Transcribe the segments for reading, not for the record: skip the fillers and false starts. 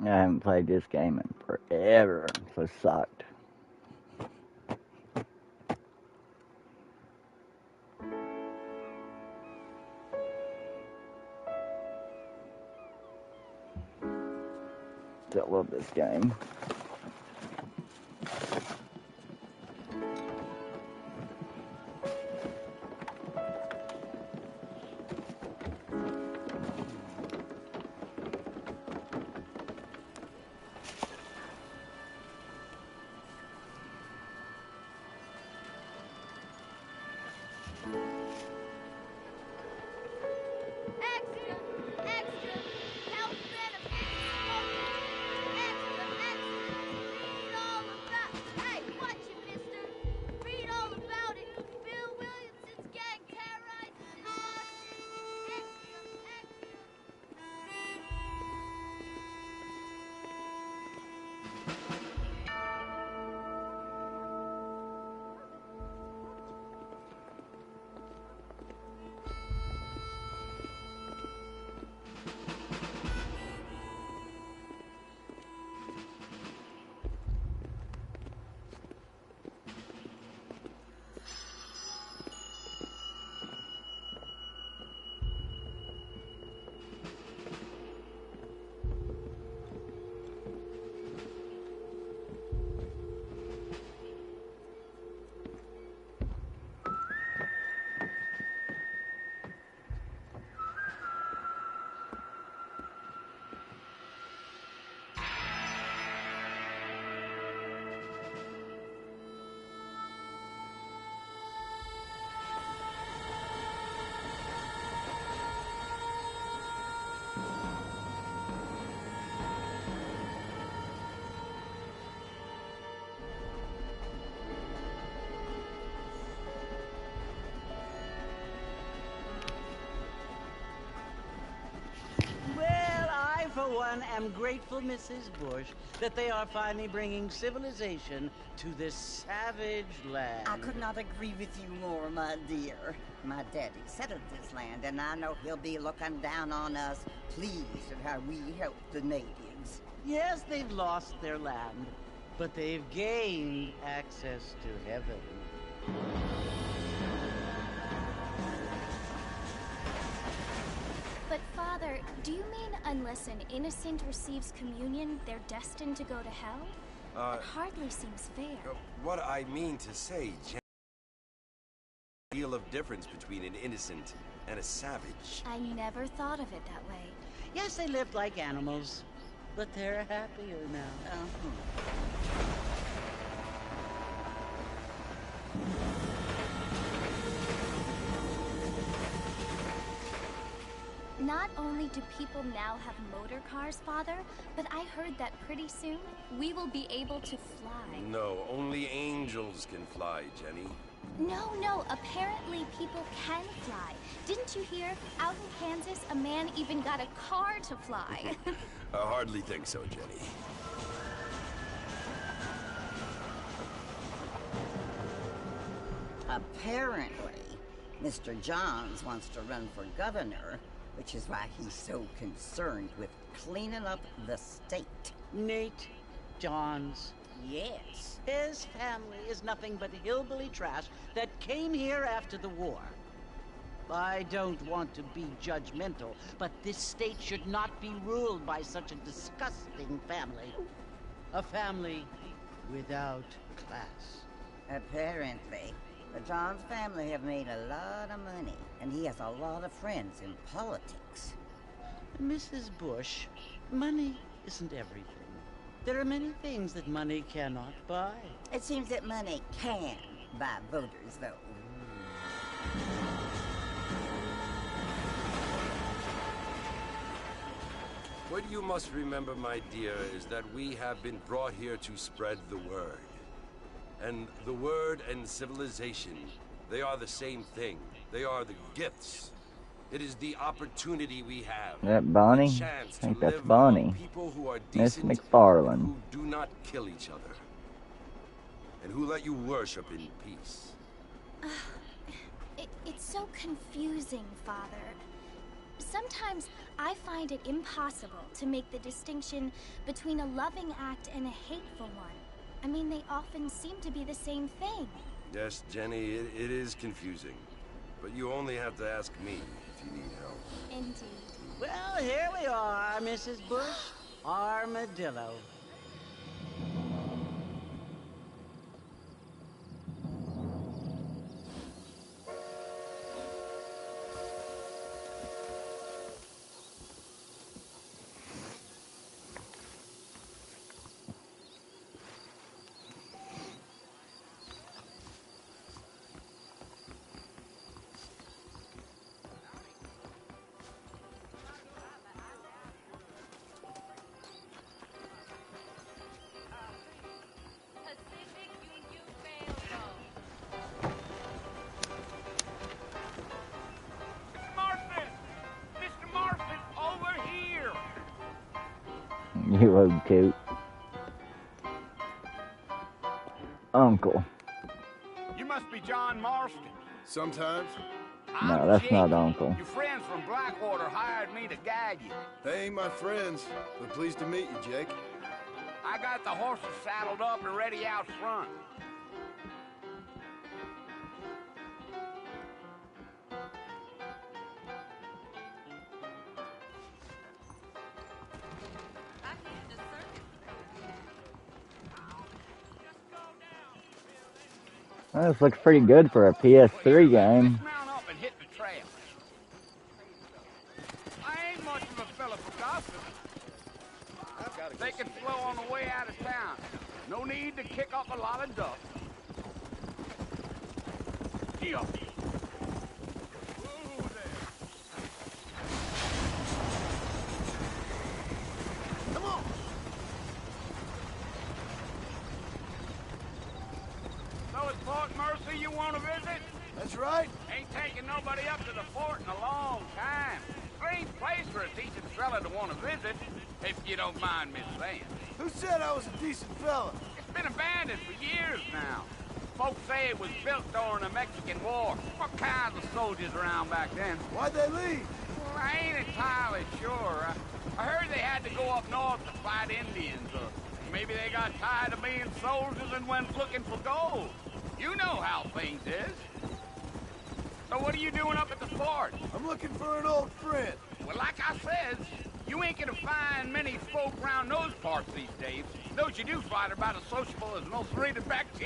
I haven't played this game in forever, so sucked. Still love this game. Well, I, for one, am grateful, Mrs. Bush, that they are finally bringing civilization to this savage land. I could not agree with you more, my dear. My daddy settled this land, and I know he'll be looking down on us, pleased at how we helped the natives. Yes, they've lost their land, but they've gained access to heaven. But Father, do you mean unless an innocent receives communion, they're destined to go to hell? That hardly seems fair. What I mean to say, Jen, a deal of difference between an innocent and a savage. I never thought of it that way. Yes, they lived like animals, but they're happier now. Not only do people now have motor cars, Father, but I heard that pretty soon we will be able to fly. No, only angels can fly, Jenny. No, apparently people can fly. Didn't you hear? Out in Kansas, a man even got a car to fly. I hardly think so, Jenny. Apparently, Mr. Johns wants to run for governor, which is why he's so concerned with cleaning up the state. Nate Johns. Yes. His family is nothing but hillbilly trash that came here after the war. I don't want to be judgmental, but this state should not be ruled by such a disgusting family. A family without class. Apparently. The Johns family have made a lot of money, and he has a lot of friends in politics. Mrs. Bush, money isn't everything. There are many things that money cannot buy. It seems that money can buy voters, though. What you must remember, my dear, is that we have been brought here to spread the word. And the word and civilization, they are the same thing. They are the gifts. It is the opportunity we have. Is that Bonnie? The chance I think to that's live Bonnie. among people who are Miss decent, McFarlane. who do not kill each other, and who let you worship in peace. It's so confusing, Father. Sometimes I find it impossible to make the distinction between a loving act and a hateful one. I mean, they often seem to be the same thing. Yes, Jenny, it is confusing. But you only have to ask me if you need help. Indeed. Well, here we are, Mrs. Bush. Armadillo. You old coot. Uncle. You must be John Marston. Sometimes. No, that's not Uncle. Your friends from Blackwater hired me to guide you. They ain't my friends, but pleased to meet you, Jake. I got the horses saddled up and ready out front. Well, this looks pretty good for a PS3 game. Mount up and hit the trail. I ain't much of a fella for gossip. They can flow on the way out of town. No need to kick up a lot of dust. Yeah. Come on. So it's Fort Mercy you want to visit? That's right. Ain't taking nobody up to the fort in a long time. Strange place for a decent fella to want to visit, if you don't mind me saying. Who said I was a decent fella? It's been abandoned for years now. Folks say it was built during the Mexican War. What kinds of soldiers around back then? Why'd they leave? Well, I ain't entirely sure. I heard they had to go up north to fight Indians, or maybe they got tired of being soldiers and went looking for gold. You know how things is. So what are you doing up at the fort? I'm looking for an old friend. Well, like I said, you ain't gonna find many folk around those parts these days. Those you do find are about as sociable as most rated back to.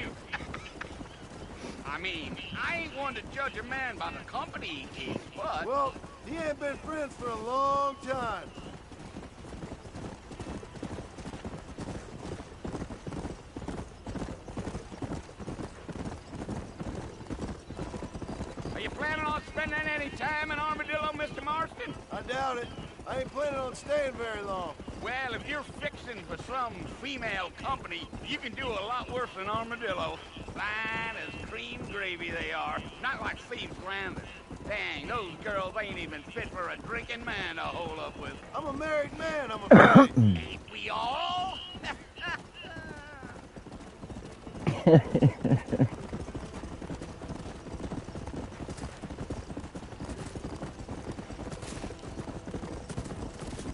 I mean, I ain't one to judge a man by the company he keeps, but... Well, he ain't been friends for a long time. Are you planning on spending any time in Armadillo, Mr. Marston? I doubt it. I ain't planning on staying very long. Well, if you're fixing for some female company, you can do a lot worse than Armadillo. Fine as cream gravy they are. Not like Thieves Landing. Dang, those girls ain't even fit for a drinking man to hole up with. I'm a married man, I'm afraid. Ain't we all?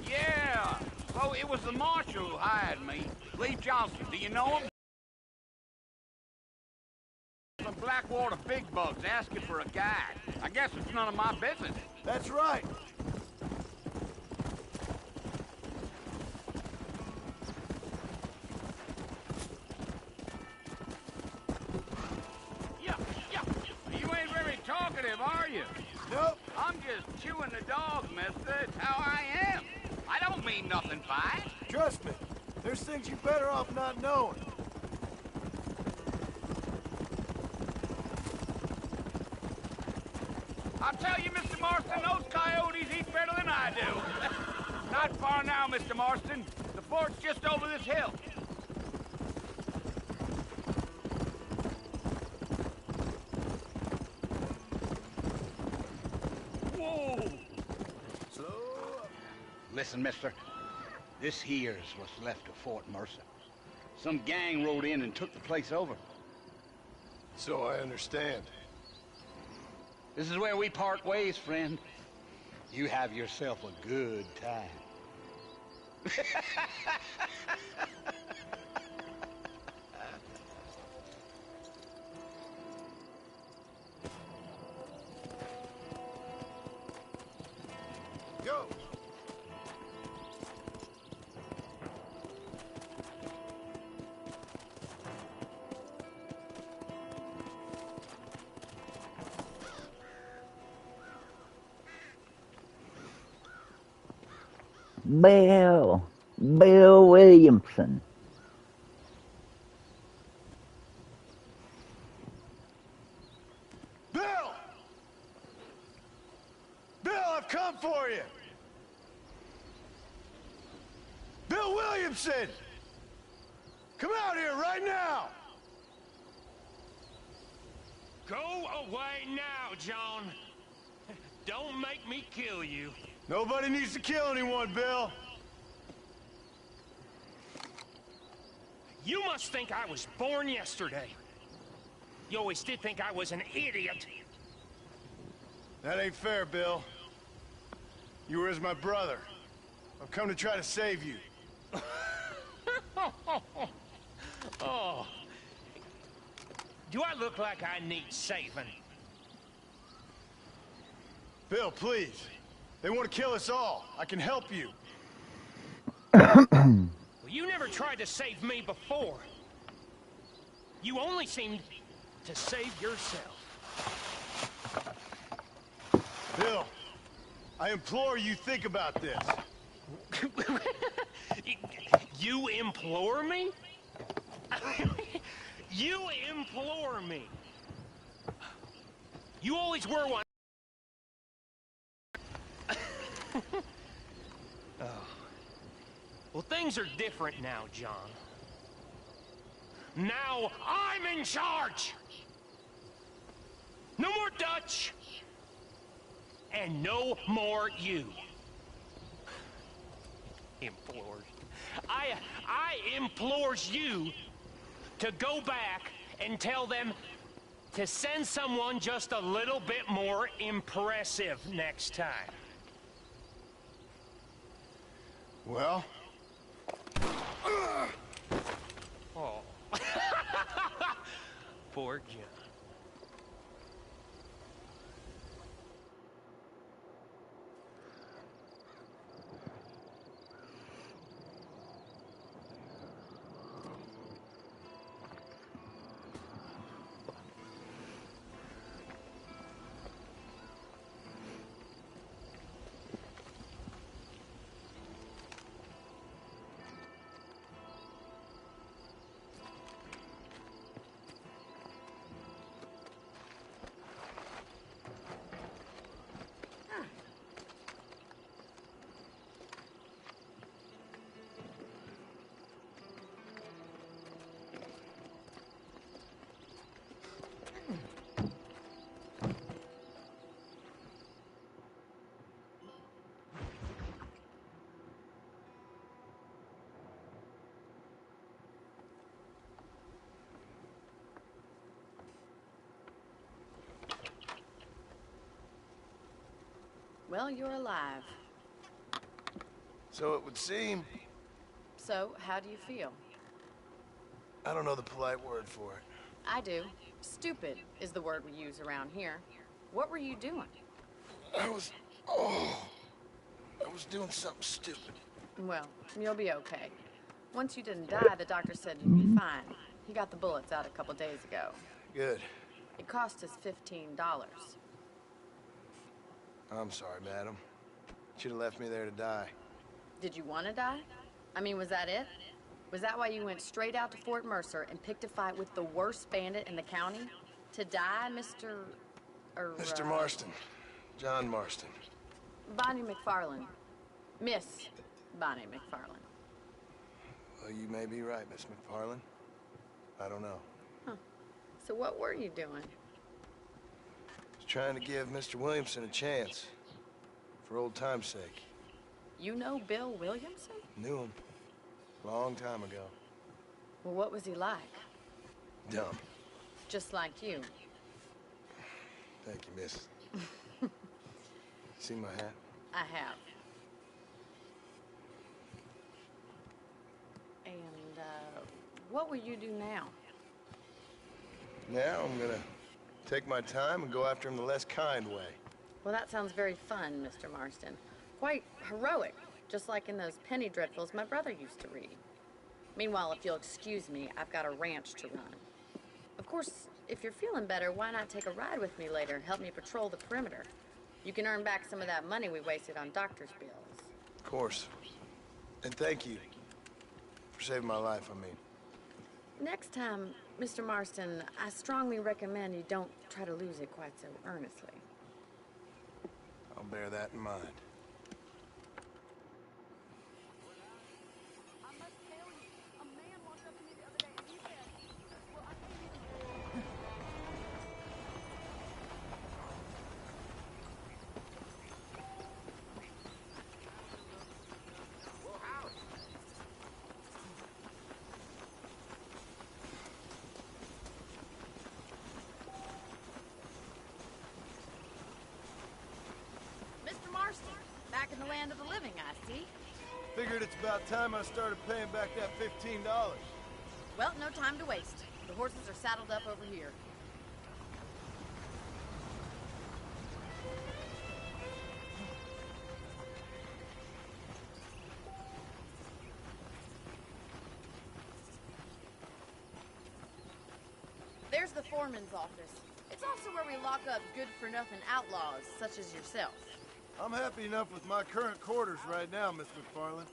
Yeah, so it was the marshal who hired me. Lee Johnson, do you know him? Some Blackwater big bugs asking for a guide. I guess it's none of my business. That's right. Yeah. You ain't very talkative, are you? Nope. I'm just chewing the dog, mister. It's how I am. I don't mean nothing by it. Trust me. There's things you better off not knowing. I'll tell you, Mr. Marston, those coyotes eat better than I do. Not far now, Mr. Marston. The fort's just over this hill. Whoa! Slow up. Listen, mister. This here's what's left of Fort Mercer. Some gang rode in and took the place over. So I understand. This is where we part ways, friend. You have yourself a good time. Go! Bill Williamson. Bill! Bill, I've come for you! Bill Williamson! Come out here right now! Go away now, John. Don't make me kill you. Nobody needs to kill anyone, Bill. You must think I was born yesterday. You always did think I was an idiot. That ain't fair, Bill. You were as my brother. I've come to try to save you. Oh. Do I look like I need saving? Bill, please. They want to kill us all. I can help you. Well, you never tried to save me before. You only seemed to save yourself. Bill, I implore you think about this. You implore me? You implore me. You always were one. Oh. Well, things are different now, John. Now I'm in charge. No more Dutch. And no more you. Implores. I implores you to go back and tell them to send someone just a little bit more impressive next time. Well? Oh. Poor John. Well, you're alive. So it would seem. So, how do you feel? I don't know the polite word for it. I do. Stupid is the word we use around here. What were you doing? I was doing something stupid. Well, you'll be okay. Once you didn't die, the doctor said you'd be fine. He got the bullets out a couple days ago. Good. It cost us $15. I'm sorry, madam. Should have left me there to die. Did you want to die? I mean, was that it? Was that why you went straight out to Fort Mercer and picked a fight with the worst bandit in the county? To die, Mr. Mr. Marston. John Marston. Bonnie McFarland. Miss Bonnie McFarland. Well, you may be right, Miss McFarland. I don't know. Huh. So what were you doing? Was trying to give Mr. Williamson a chance. For old time's sake. You know Bill Williamson? Knew him. Long time ago. Well, what was he like? Dumb. Just like you. Thank you, miss. See my hat? I have. And, what will you do now? Now I'm gonna take my time and go after him the less kind way. Well, that sounds very fun, Mr. Marston. Quite heroic, just like in those penny dreadfuls my brother used to read. Meanwhile, if you'll excuse me, I've got a ranch to run. Of course, if you're feeling better, why not take a ride with me later? Help me patrol the perimeter. You can earn back some of that money we wasted on doctor's bills. Of course. And thank you for saving my life, I mean. Next time, Mr. Marston, I strongly recommend you don't try to lose it quite so earnestly. I'll bear that in mind. Back in the land of the living, I see. Figured it's about time I started paying back that $15. Well, no time to waste. The horses are saddled up over here. There's the foreman's office. It's also where we lock up good-for-nothing outlaws, such as yourself. I'm happy enough with my current quarters right now, Miss McFarland.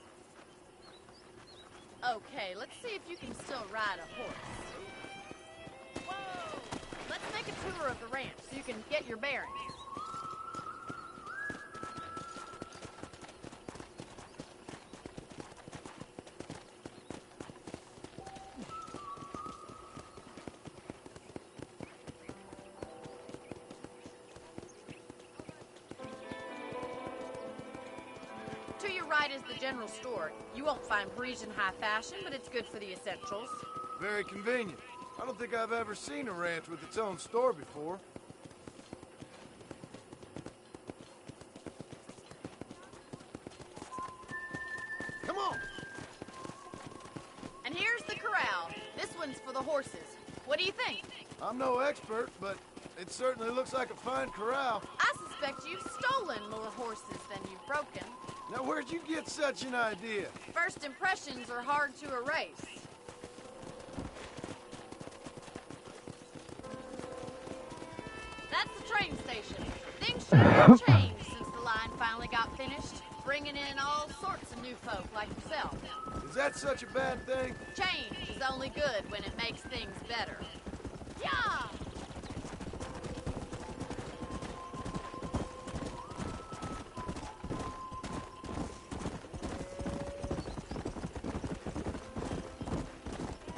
Okay, let's see if you can still ride a horse. Whoa! Let's make a tour of the ranch so you can get your bearings. To your right is the general store. You won't find Parisian high fashion, but it's good for the essentials. Very convenient. I don't think I've ever seen a ranch with its own store before. Come on! And here's the corral. This one's for the horses. What do you think? I'm no expert, but it certainly looks like a fine corral. I suspect you've stolen more horses than you've broken. Now, where'd you get such an idea? First impressions are hard to erase. That's the train station. Things sure have changed since the line finally got finished, bringing in all sorts of new folk like yourself. Is that such a bad thing? Change is only good when it makes things better. Yeah!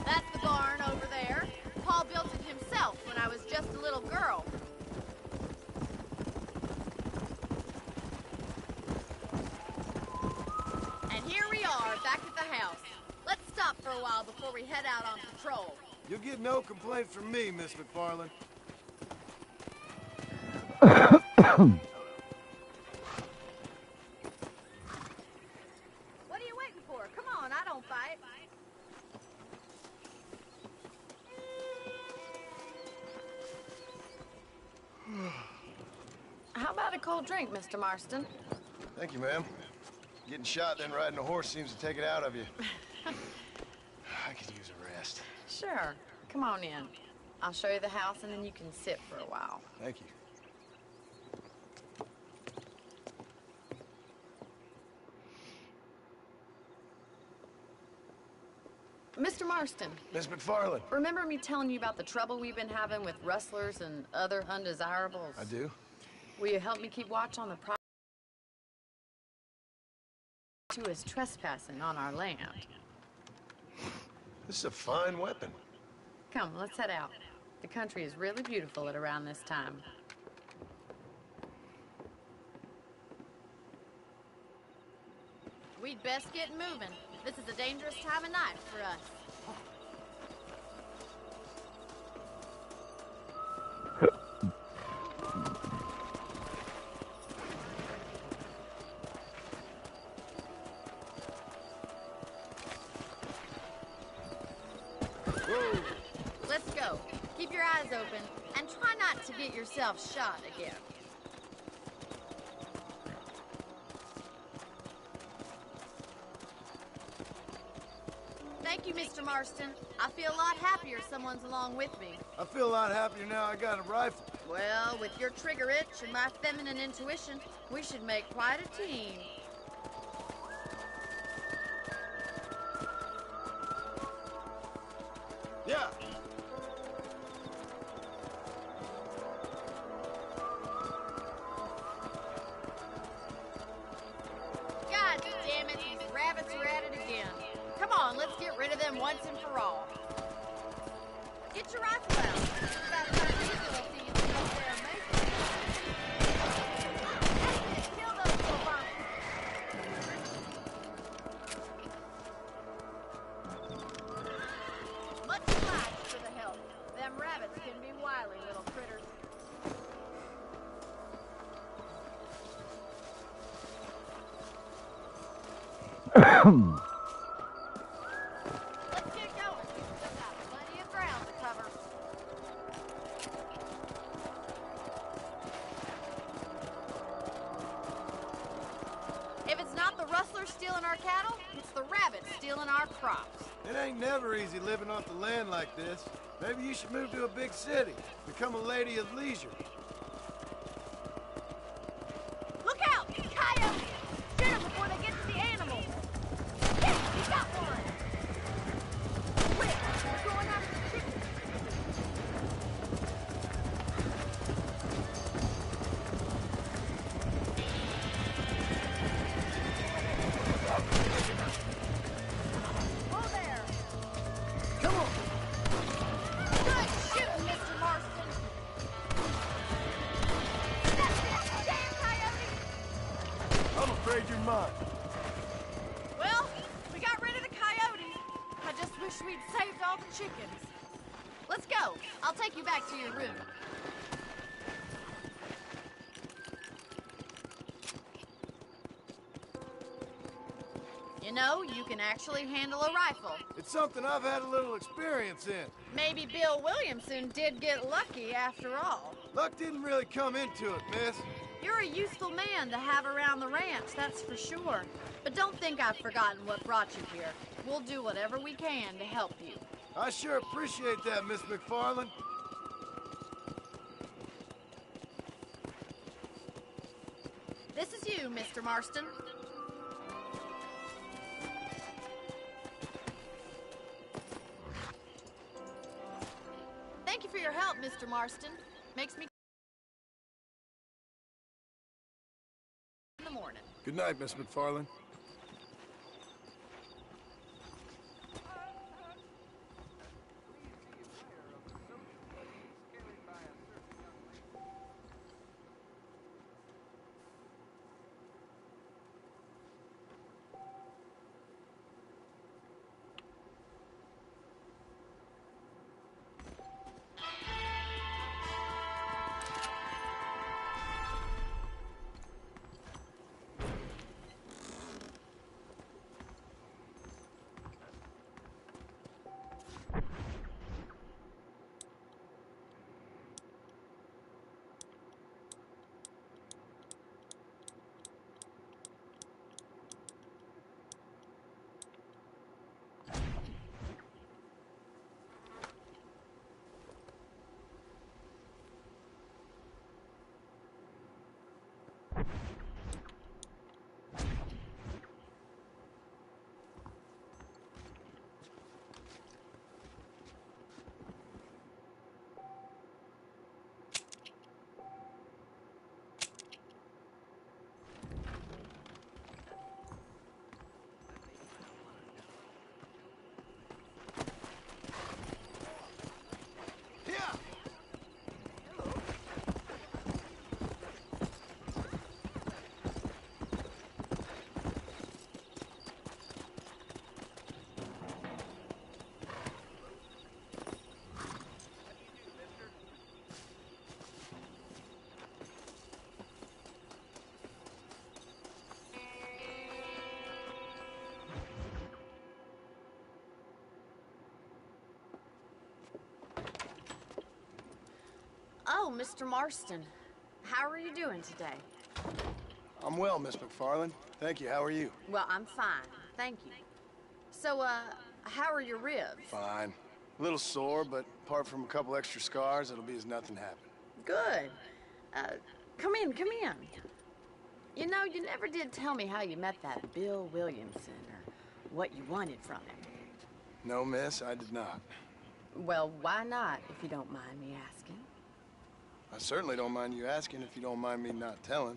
That's the barn over there. Paul built it himself when I was just a little girl. And here we are, back at the house. Let's stop for a while before we head out on patrol. You'll get no complaints from me, Miss McFarland. What are you waiting for? Come on, I don't fight. How about a cold drink, Mr. Marston? Thank you, ma'am. Getting shot then riding a horse seems to take it out of you. I could use a rest. Sure. Come on in. I'll show you the house and then you can sit for a while. Thank you. Mr. Marston. Miss McFarland. Remember me telling you about the trouble we've been having with rustlers and other undesirables? I do. Will you help me keep watch on the property? Who is trespassing on our land? This is a fine weapon. Come, let's head out. The country is really beautiful at around this time. We'd best get moving. This is a dangerous time of night for us. Whoa. Let's go. Keep your eyes open and try not to get yourself shot again. Thank you, Mr. Marston. I feel a lot happier someone's along with me. I feel a lot happier now I got a rifle. Well, with your trigger itch and my feminine intuition, we should make quite a team. Yeah. God damn it, these rabbits are at it again. Come on, let's get rid of them once and for all. Get your rifle out. It's about time these little thieves go there and make it. That's it, kill those little vermin. Much obliged for the help. Them rabbits can be wily little critters. Let's get going. We've got plenty of ground to cover. If it's not the rustlers stealing our cattle, it's the rabbits stealing our crops. It ain't never easy living off the land like this. Maybe you should move to a big city. Become a lady of leisure. Look out! Coyotes! Get them before they get to the animals! Yes, we got one! Quick! We're going after the chickens! Oh, there! Come on! Good shooting, Mr. Marston! That's it! Damn coyote! I'm afraid you're mine. Well, we got rid of the coyotes. I just wish we'd saved all the chickens. Let's go. I'll take you back to your room. You know, you can actually handle a rifle. It's something I've had a little experience in. Maybe Bill Williamson did get lucky after all. Luck didn't really come into it, miss. You're a useful man to have around the ranch, that's for sure. But don't think I've forgotten what brought you here. We'll do whatever we can to help you. I sure appreciate that, Miss McFarland. This is you, Mr. Marston. Thank you for your help, Mr. Marston. Makes me in the morning. Good night, Miss McFarland. Mr. Marston. How are you doing today? I'm well, Miss McFarland. Thank you. How are you? Well, I'm fine. Thank you. So, how are your ribs? Fine. A little sore, but apart from a couple extra scars, it'll be as nothing happened. Good. Come in, come in. You know, you never did tell me how you met that Bill Williamson, or what you wanted from him. No, miss, I did not. Well, why not, if you don't mind me asking? I certainly don't mind you asking if you don't mind me not telling.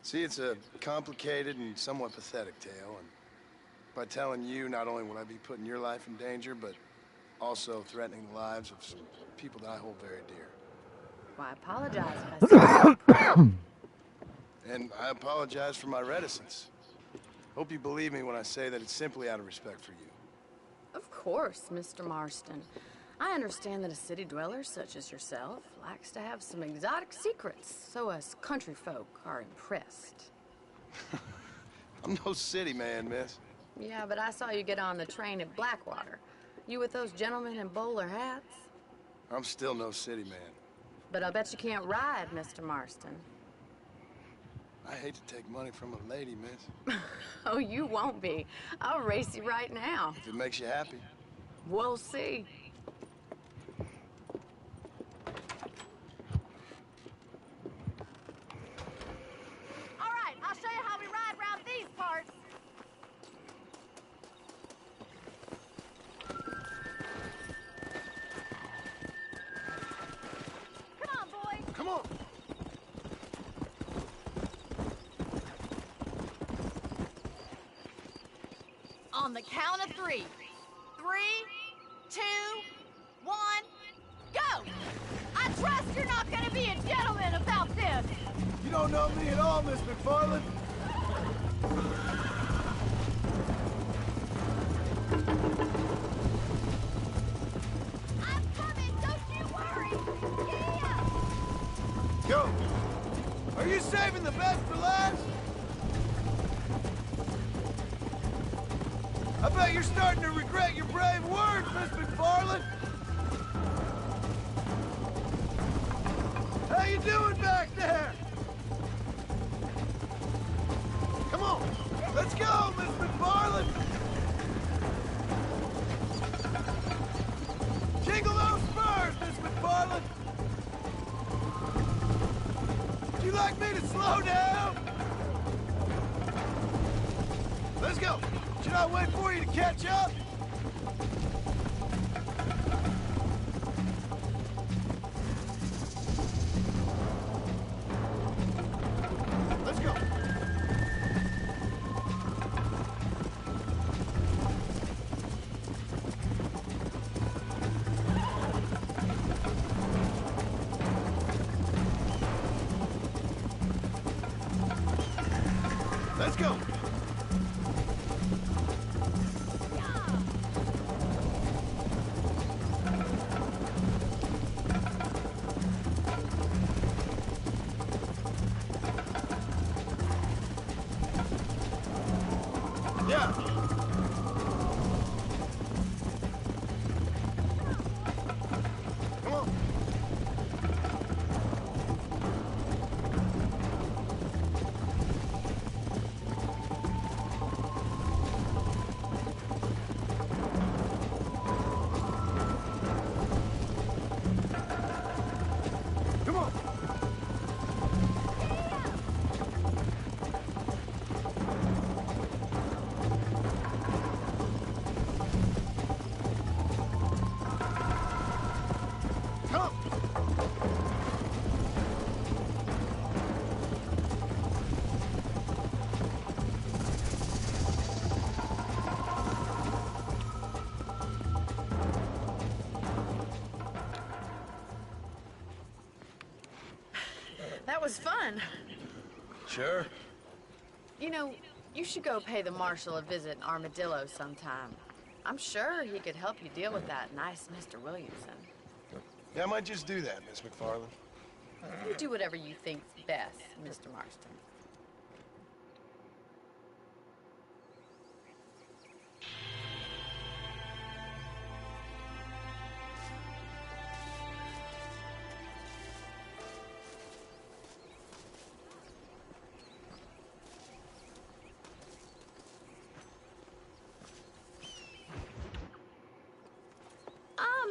See, it's a complicated and somewhat pathetic tale, and by telling you, not only will I be putting your life in danger, but also threatening the lives of some people that I hold very dear. Well, I apologize if I said And I apologize for my reticence. Hope you believe me when I say that it's simply out of respect for you. Of course, Mr. Marston. I understand that a city dweller such as yourself likes to have some exotic secrets, so us country folk are impressed. I'm no city man, miss. Yeah, but I saw you get on the train at Blackwater. You with those gentlemen in bowler hats? I'm still no city man. But I bet you can't ride, Mr. Marston. I hate to take money from a lady, miss. Oh, you won't be. I'll race you right now. If it makes you happy. We'll see. All right, I'll show you how we ride around these parts. Come on, boys. Come on. On the count of 3. 3, 2, 1, go! I trust you're not gonna be a gentleman about this. You don't know me at all, Miss McFarland. I'm coming, don't you worry. Yeah! Go. Are you saving the best for last? I bet you're starting to regret your brave words, Miss McFarland. How you doing back there? Come on, let's go, Miss McFarland. Jingle those spurs, Miss McFarland. Would you like me to slow down? Let's go. Should I wait for you to catch up? Let's go. Let's go. Yeah. Come on. Come on. Come. That was fun. Sure. You know, you should go pay the marshal a visit in Armadillo sometime. I'm sure he could help you deal with that nice Mr. Williamson. Yeah, I might just do that, Miss McFarland. You do whatever you think's best, Mr. Marston.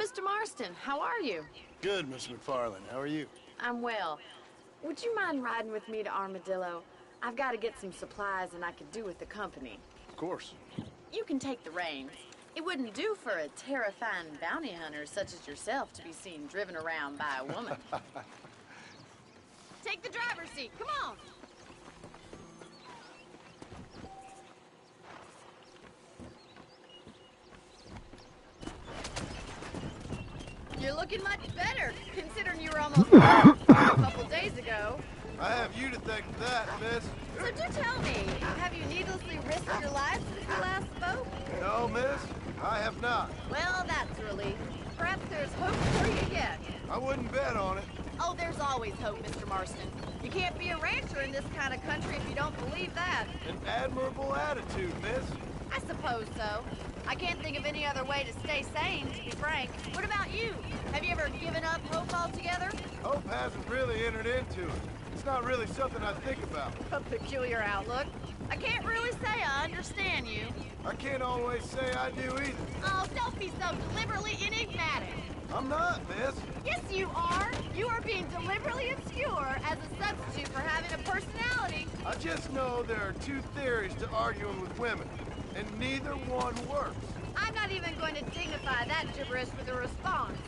Mr. Marston. How are you? Good, Miss McFarland. How are you? I'm well. Would you mind riding with me to Armadillo? I've got to get some supplies and I could do with the company. Of course. You can take the reins. It wouldn't do for a terrifying bounty hunter such as yourself to be seen driven around by a woman. Take the driver's seat. Come on. You're looking much better, considering you were almost a couple days ago. I have you to thank for that, miss. So do tell me, have you needlessly risked your life since we last spoke? No, miss. I have not. Well, that's a relief. Perhaps there's hope for you yet. I wouldn't bet on it. Oh, there's always hope, Mr. Marston. You can't be a rancher in this kind of country if you don't believe that. An admirable attitude, miss. I suppose so. I can't think of any other way to stay sane, to be frank. What about you? Have you ever given up hope altogether? Hope hasn't really entered into it. It's not really something I think about. A peculiar outlook. I can't really say I understand you. I can't always say I do either. Oh, don't be so deliberately enigmatic. I'm not, miss. Yes, you are. You are being deliberately obscure as a substitute for having a personality. I just know there are two theories to arguing with women, and neither one works. I'm not even going to dignify that gibberish with a response.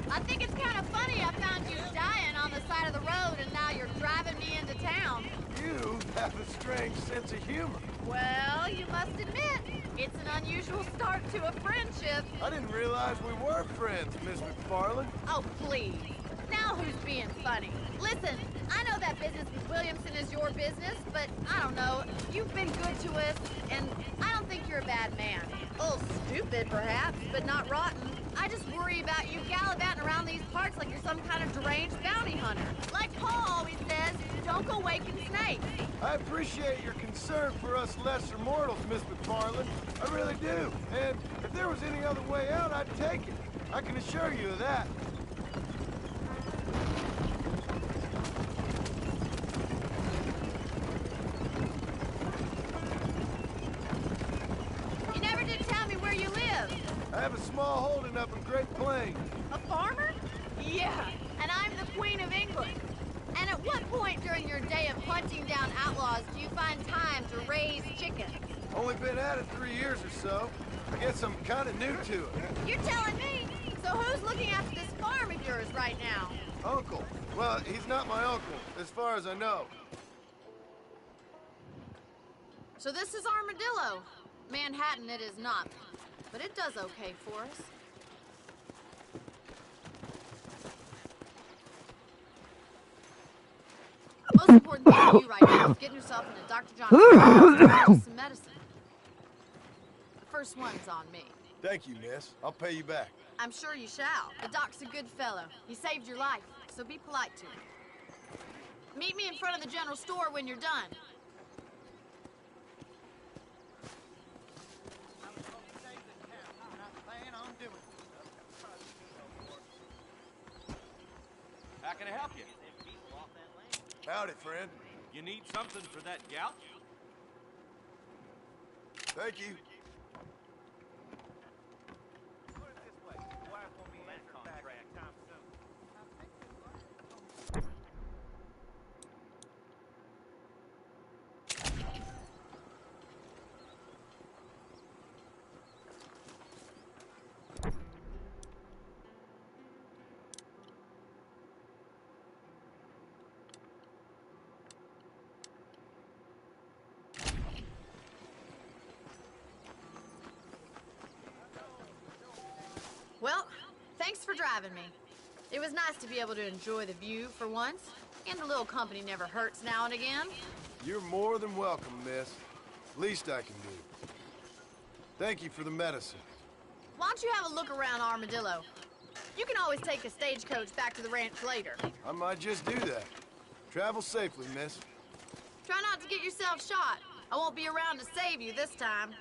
I think it's kind of funny I found you dying on the side of the road and now you're driving me into town. You have a strange sense of humor. Well, you must admit, it's an unusual start to a friendship. I didn't realize we were friends, Miss McFarland. Oh, please. Now who's being funny? Listen, I know that business with Williamson is your business, but I don't know. You've been good to us, and I don't think you're a bad man. A little stupid, perhaps, but not rotten. I just worry about you gallivanting around these parts like you're some kind of deranged bounty hunter. Like Paul always says, don't go waking snakes. I appreciate your concern for us lesser mortals, Miss McFarland. I really do. And if there was any other way out, I'd take it. I can assure you of that. You never did tell me where you live. I have a small holding up in Great Plains. A farmer? Yeah, and I'm the Queen of England. And at what point during your day of hunting down outlaws do you find time to raise chickens? Only been at it 3 years or so. I guess I'm kind of new to it. You're telling me? So who's looking after this farm of yours right now? Uncle. Well, he's not my uncle, as far as I know. So this is Armadillo. Manhattan it is not, but it does okay for us. Most important thing for you right now is getting yourself into Dr. John's some medicine. The first one's on me. Thank you, miss. I'll pay you back. I'm sure you shall. The doc's a good fellow. He saved your life, so be polite to him. Meet me in front of the general store when you're done. How can I help you? Howdy, friend. You need something for that gout? Thank you. Well, thanks for driving me. It was nice to be able to enjoy the view for once, and a little company never hurts now and again. You're more than welcome, miss. Least I can do. Thank you for the medicine. Why don't you have a look around Armadillo? You can always take a stagecoach back to the ranch later. I might just do that. Travel safely, miss. Try not to get yourself shot. I won't be around to save you this time.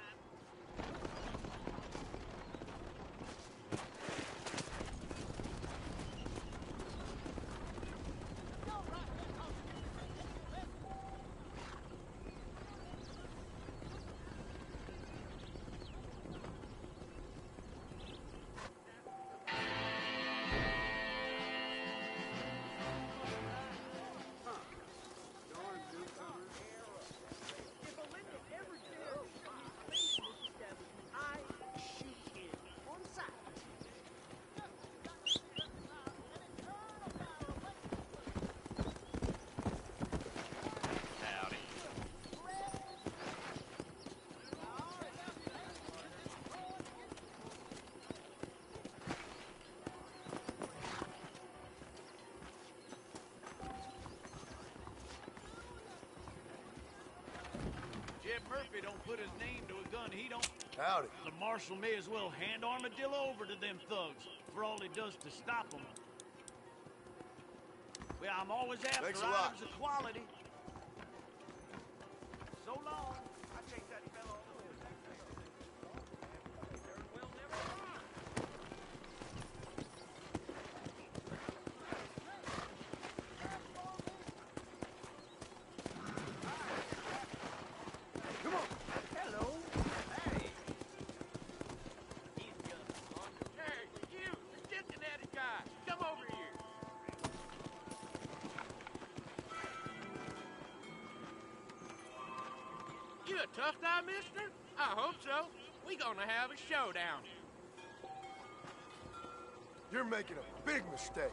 put his name to a gun he don't... Howdy. The marshal may as well hand Armadillo over to them thugs for all he does to stop them. Well, I'm always after Thanks a lot. items of quality. So long. I take that fellow on the way. Come on. Hello. Hey. He's just Hey, you, the Cincinnati guy. Come over here. You a tough guy, mister? I hope so. We gonna have a showdown. You're making a big mistake.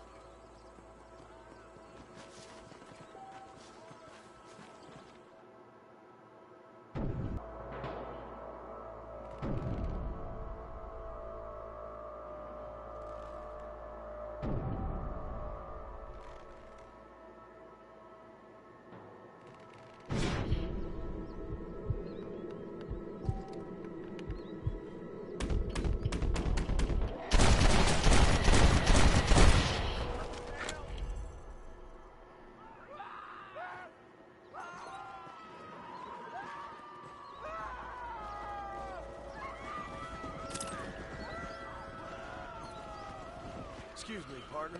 Excuse me, partner.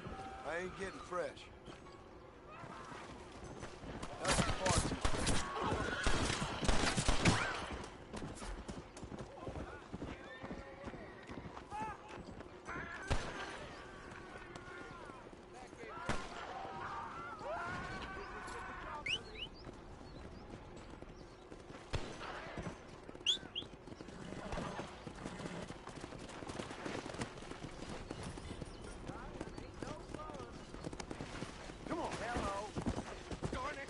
I ain't getting fresh. That's the far too fresh. Come on. Hello. Darn it.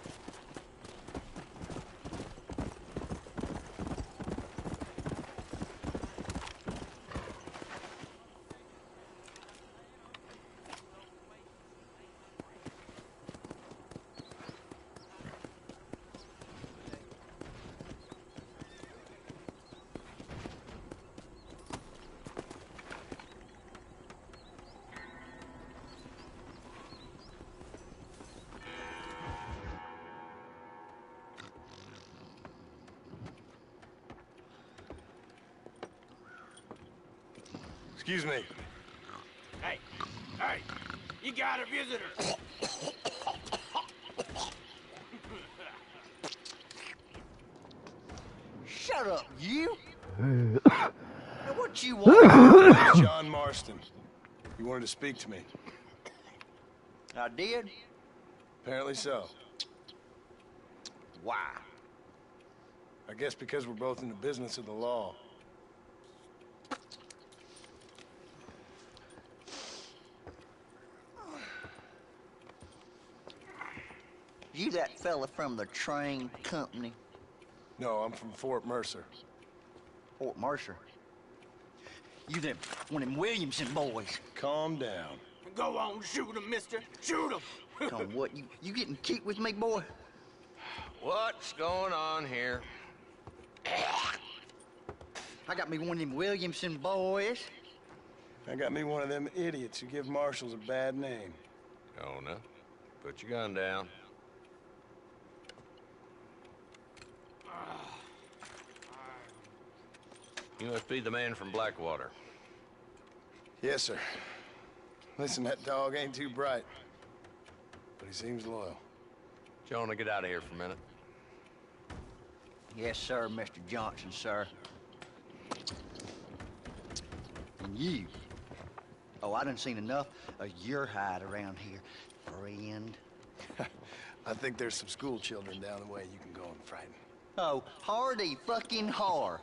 Excuse me. Hey, hey, you got a visitor. Shut up, you! Now what you want? John Marston. You wanted to speak to me. I did? Apparently so. Why? I guess because we're both in the business of the law. You that fella from the train company? No, I'm from Fort Mercer. Fort Mercer? You them, one of them Williamson boys. Calm down. Go on, shoot him, mister. Shoot him. On what, you getting cute with me, boy? What's going on here? I got me one of them Williamson boys. I got me one of them idiots who give marshals a bad name. Oh, no. Put your gun down. You must be the man from Blackwater. Yes, sir. Listen, that dog ain't too bright, but he seems loyal. Jonah, get out of here for a minute. Yes, sir, Mr. Johnson, sir. And you. Oh, I done seen enough of your hide around here, friend. I think there's some school children down the way you can go and frighten. Oh, hardy fucking har.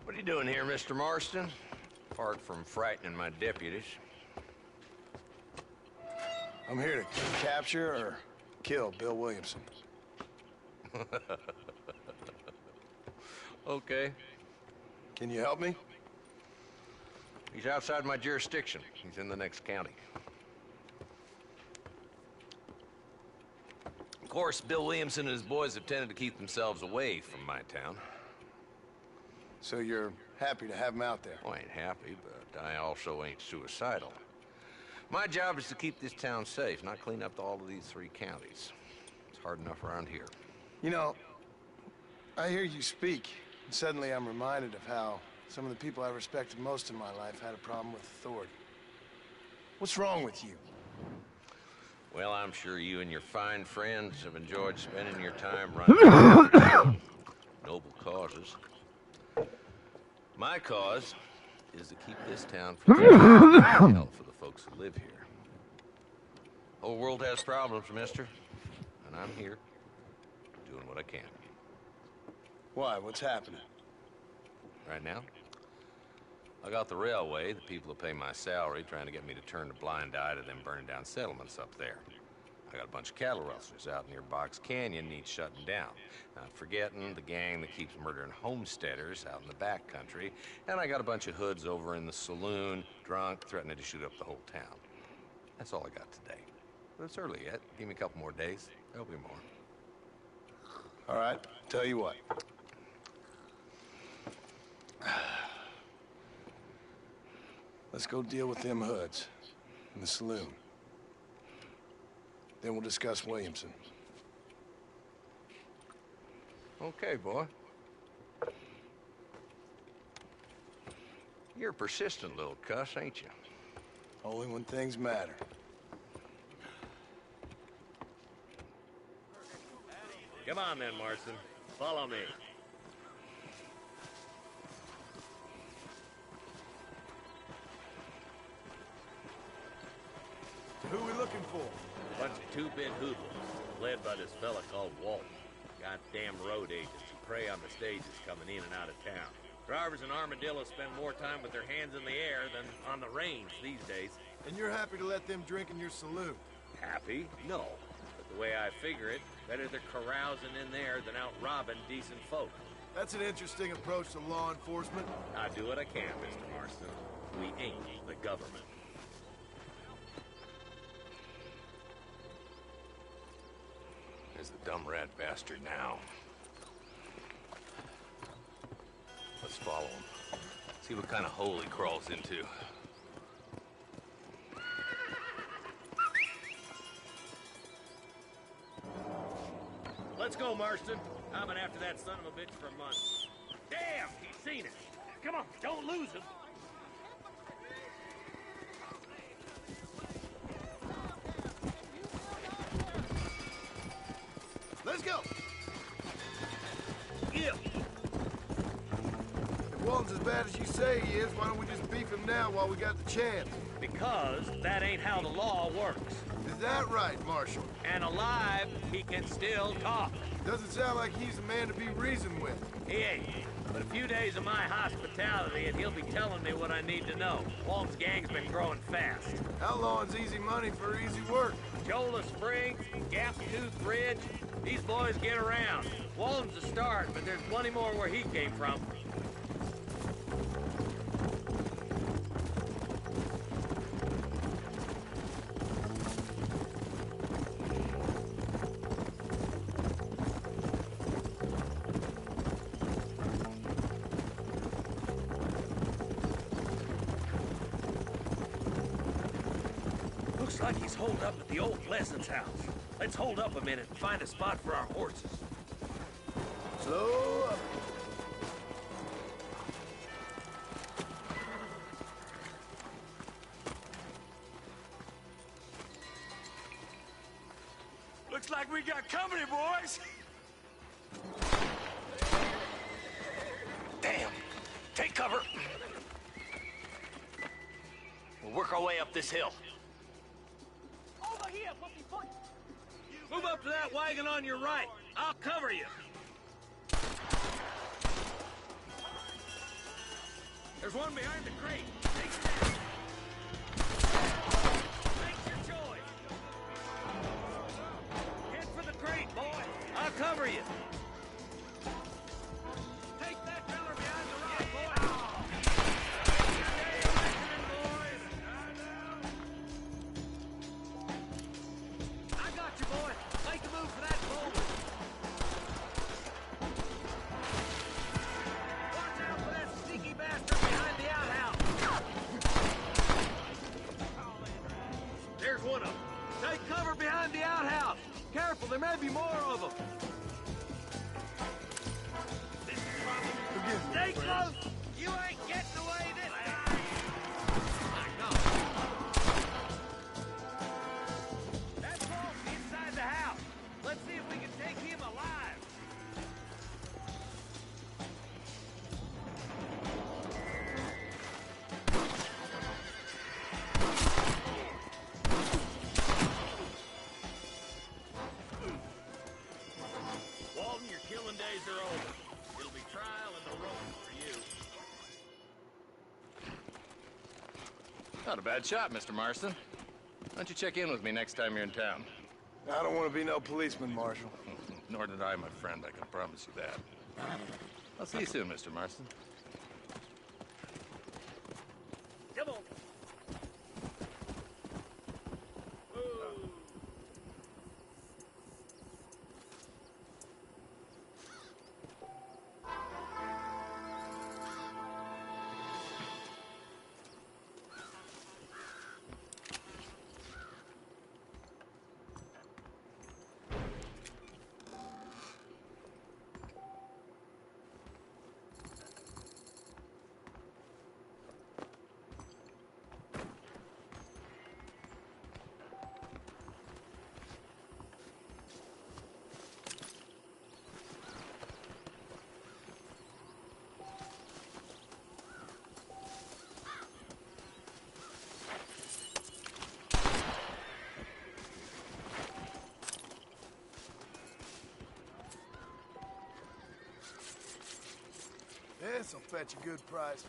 What are you doing here, Mr. Marston? Apart from frightening my deputies. I'm here to capture or kill Bill Williamson. Okay. Can you help me? He's outside my jurisdiction. He's in the next county. course, Bill Williamson and his boys have tended to keep themselves away from my town. So you're happy to have him out there? Well, I ain't happy, but I also ain't suicidal. My job is to keep this town safe, not clean up all of these 3 counties. It's hard enough around here. You know, I hear you speak, and suddenly I'm reminded of how some of the people I respected most in my life had a problem with authority. What's wrong with you? Well, I'm sure you and your fine friends have enjoyed spending your time running noble causes. My cause is to keep this town from hell for the folks who live here. The whole world has problems, mister, and I'm here doing what I can. Why? What's happening? Right now, I got the railway, the people who pay my salary, trying to get me to turn a blind eye to them burning down settlements up there. I got a bunch of cattle rustlers out near Box Canyon needs shutting down. Not forgetting the gang that keeps murdering homesteaders out in the back country. And I got a bunch of hoods over in the saloon, drunk, threatening to shoot up the whole town. That's all I got today. But it's early yet. Give me a couple more days. There'll be more. All right, tell you what. Let's go deal with them hoods in the saloon. Then we'll discuss Williamson. Okay, boy. You're a persistent little cuss, ain't you? Only when things matter. Come on then, Marston. Follow me. Who we looking for? Bunch of two-bit hoodlums, led by this fella called Walton. Goddamn road agents who prey on the stages coming in and out of town. Drivers in Armadillo spend more time with their hands in the air than on the reins these days. And you're happy to let them drink in your saloon? Happy? No. But the way I figure it, better they're carousing in there than out robbing decent folk. That's an interesting approach to law enforcement. I do what I can, Mr. Marston. We ain't the government. There's the dumb rat bastard now. Let's follow him. See what kind of hole he crawls into. Let's go, Marston. I've been after that son of a bitch for months. Damn, he's seen it. Come on, don't lose him. Let's go. Yeah. If Walton's as bad as you say he is, why don't we just beef him now while we got the chance? Because that ain't how the law works. Is that right, Marshal? And alive, he can still talk. Doesn't sound like he's a man to be reasoned with. He ain't. But a few days of my hospitality and he'll be telling me what I need to know. Walton's gang's been growing fast. Outlawing's easy money for easy work. Jola Springs, Gap Tooth Ridge, these boys get around. Walton's a start, but there's plenty more where he came from. Looks like he's holed up at the old Pleasance house. Let's hold up a minute and find a spot for our horses. Slow up. Looks like we got company, boys. Damn! Take cover! We'll work our way up this hill. Over here, pussyfoot! Move up to that wagon on your right. I'll cover you. There's one behind the crate. Take that. Make your choice. Head for the crate, boy. I'll cover you. Take that feller behind the rock, boy. I got you, boy. Make a move for that cover behind the outhouse. Careful, there may be more of them. Stay close. You ain't getting away this time. That's Walt inside the house. Let's see if we can take him alive. Walton, your killing days are over. It'll be trial and the rope for you. Not a bad shot, Mr. Marston. Why don't you check in with me next time you're in town? I don't want to be no policeman, Marshal. Nor did I, my friend. I can promise you that. I'll see you soon, Mr. Marston. Come on. This'll fetch a good price.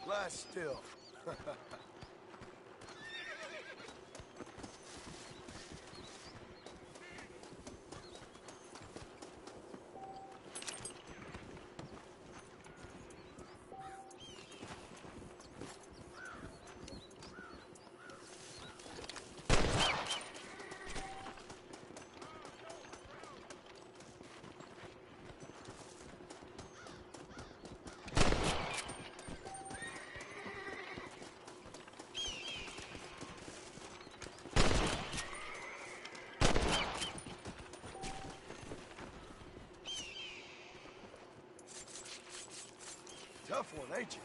Lie still. Tough one, ain't you?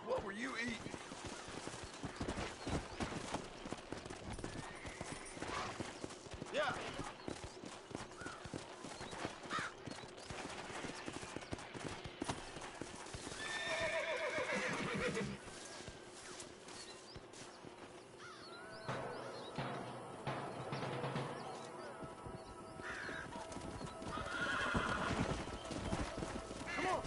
What were you eating? Yeah. Come on.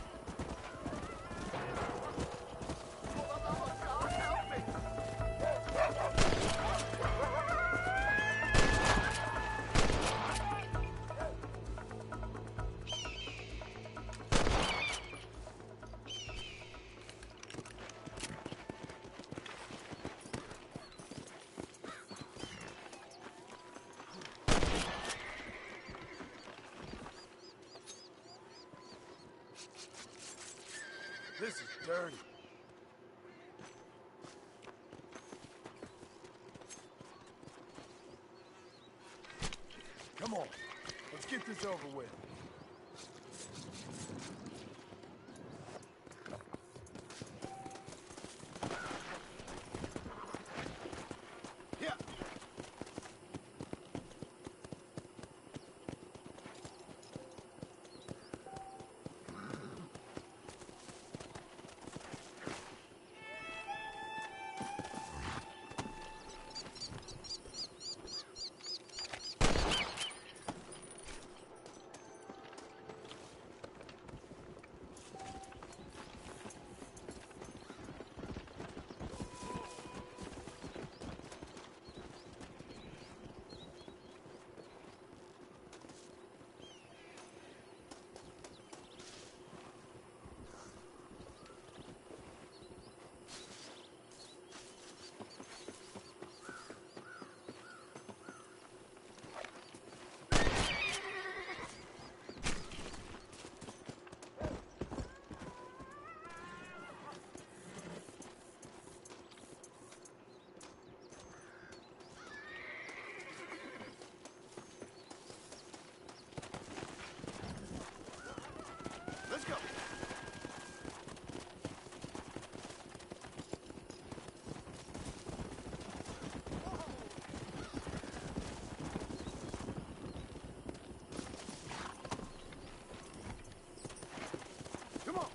This is dirty. Come on. Let's get this over with. Yeah. Let's go. Come on.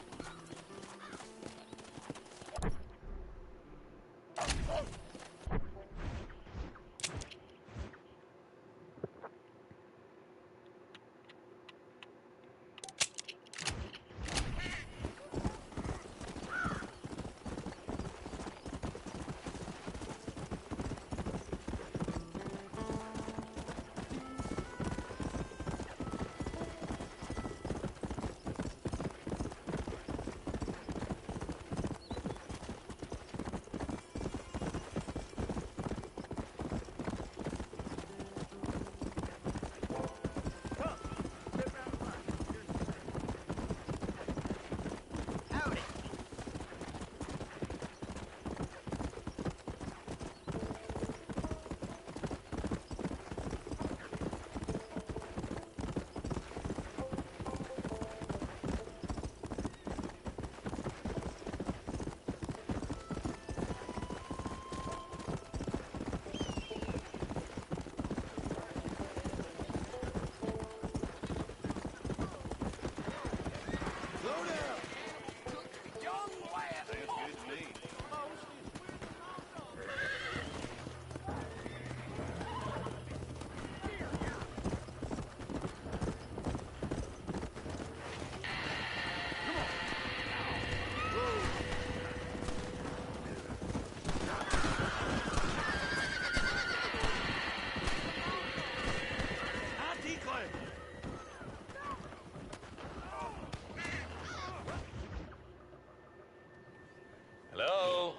Hello?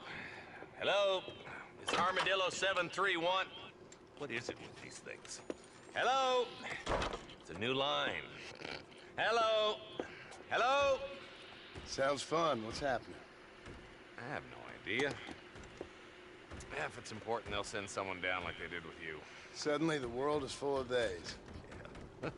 Hello? It's Armadillo 731. What is it with these things? Hello? It's a new line. Hello? Hello? Sounds fun. What's happening? I have no idea. Yeah, if it's important, they'll send someone down like they did with you. Suddenly, the world is full of days. Yeah.